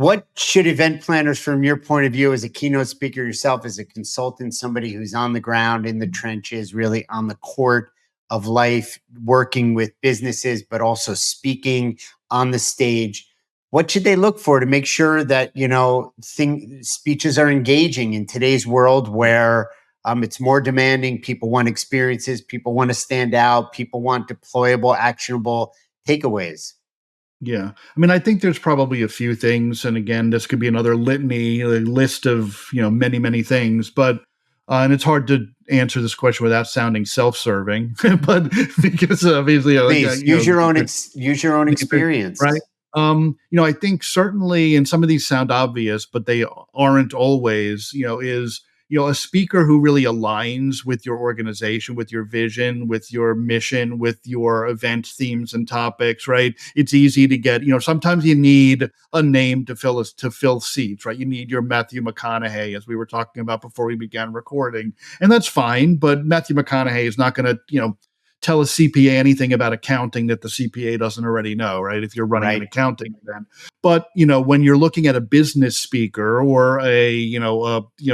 What should event planners, from your point of view as a keynote speaker yourself, as a consultant, somebody who's on the ground, in the trenches, really on the court of life, working with businesses, but also speaking on the stage, what should they look for to make sure that, speeches are engaging in today's world where it's more demanding? People want experiences, people want to stand out, people want deployable, actionable takeaways. Yeah. I mean, I think there's probably a few things. And again, this could be another litany, a list of, many, many things. But, and it's hard to answer this question without sounding self-serving, but because obviously, Please use your own experience. Right. I think certainly, and some of these sound obvious, but they aren't always, is a speaker who really aligns with your organization, with your vision, with your mission, with your event themes and topics, right? It's easy to get, sometimes you need a name to fill seats, right? You need your Matthew McConaughey, as we were talking about before we began recording. And that's fine, but Matthew McConaughey is not going to, tell a CPA anything about accounting that the CPA doesn't already know, right? If you're running an accounting event. But, when you're looking at a business speaker or a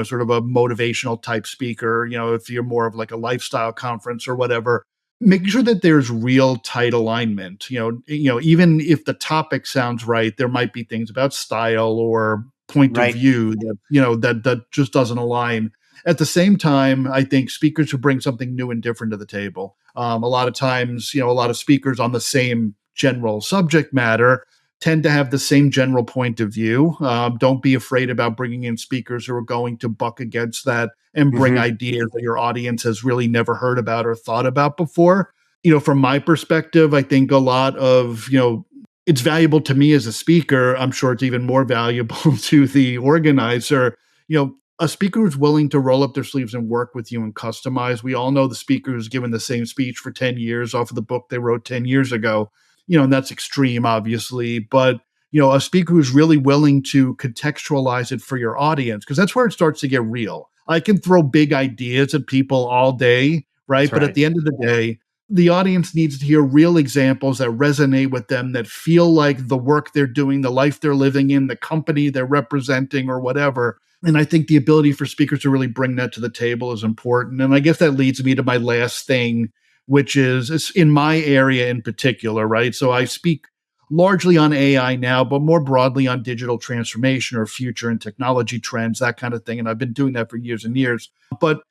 sort of a motivational type speaker, if you're more of like a lifestyle conference or whatever, making sure that there's real tight alignment, even if the topic sounds right, there might be things about style or point of view that, that just doesn't align. At the same time, I think speakers who bring something new and different to the table. A lot of times, a lot of speakers on the same general subject matter tend to have the same general point of view. Don't be afraid about bringing in speakers who are going to buck against that and bring ideas that your audience has really never heard about or thought about before. From my perspective, I think a lot of, it's valuable to me as a speaker. I'm sure it's even more valuable to the organizer. A speaker who's willing to roll up their sleeves and work with you and customize. We all know the speaker who's given the same speech for 10 years off of the book they wrote 10 years ago, and that's extreme, obviously. But, a speaker who's really willing to contextualize it for your audience, because that's where it starts to get real. I can throw big ideas at people all day, right? But at the end of the day, the audience needs to hear real examples that resonate with them, that feel like the work they're doing, the life they're living in, the company they're representing or whatever. And I think the ability for speakers to really bring that to the table is important. And I guess that leads me to my last thing, which is in my area in particular, right? So I speak largely on AI now, but more broadly on digital transformation or future and technology trends, that kind of thing. And I've been doing that for years and years. But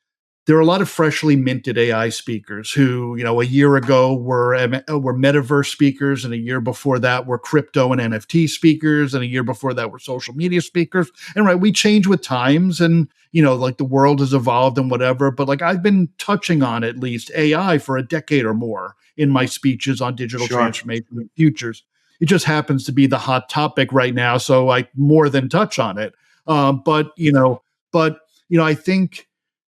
there are a lot of freshly minted AI speakers who, a year ago were metaverse speakers, and a year before that were crypto and NFT speakers, and a year before that were social media speakers. And we change with times, and like the world has evolved and whatever. But like I've been touching on at least AI for a decade or more in my speeches on digital transformation and futures. It just happens to be the hot topic right now, so I more than touch on it. But I think.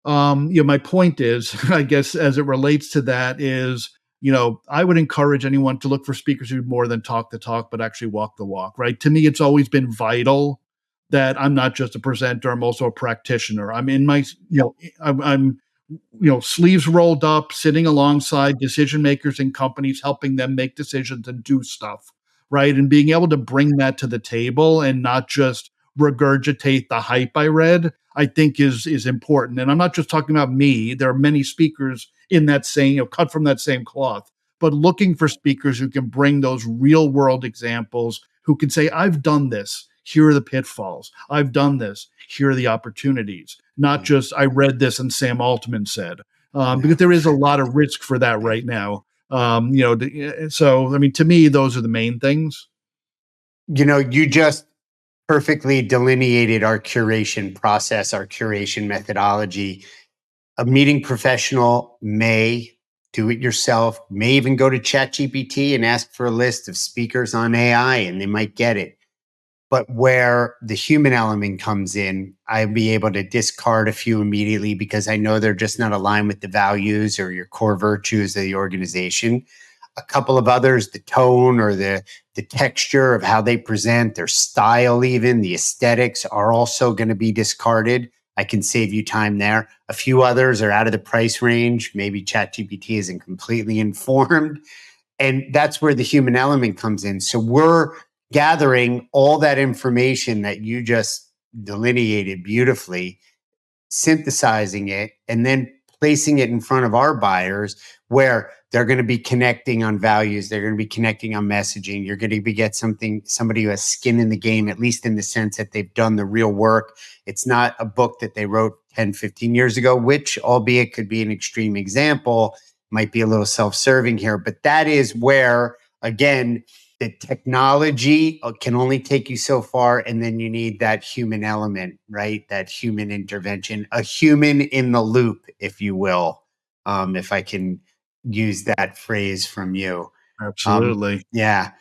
My point is, I guess, as it relates to that is, I would encourage anyone to look for speakers who more than talk the talk, but actually walk the walk, right? To me, it's always been vital that I'm not just a presenter, I'm also a practitioner. I'm in my, I'm sleeves rolled up, sitting alongside decision makers and companies, helping them make decisions and do stuff, right? And being able to bring that to the table and not just regurgitate the hype I read, I think is important. And I'm not just talking about me. There are many speakers in that same, cut from that same cloth, but looking for speakers who can bring those real world examples, who can say, I've done this. Here are the pitfalls. I've done this. Here are the opportunities. Not just, I read this and Sam Altman said, because there is a lot of risk for that right now. So, I mean, to me, those are the main things. You just perfectly delineated our curation process, our curation methodology. A meeting professional may do it yourself, may even go to ChatGPT and ask for a list of speakers on AI, and they might get it. But where the human element comes in, I'll be able to discard a few immediately because I know they're just not aligned with the values or your core virtues of the organization. A couple of others, the tone or the texture of how they present, their style, even the aesthetics are also going to be discarded. I can save you time there. A few others are out of the price range. Maybe ChatGPT isn't completely informed. And that's where the human element comes in. So we're gathering all that information that you just delineated beautifully, synthesizing it, and then placing it in front of our buyers where they're going to be connecting on values, they're going to be connecting on messaging, you're going to be get somebody who has skin in the game, at least in the sense that they've done the real work. It's not a book that they wrote 10, 15 years ago, which albeit could be an extreme example, might be a little self-serving here, but that is where, again, the technology can only take you so far, and then you need that human element, right? That human intervention, a human in the loop, if you will, if I can use that phrase from you. Absolutely. Yeah.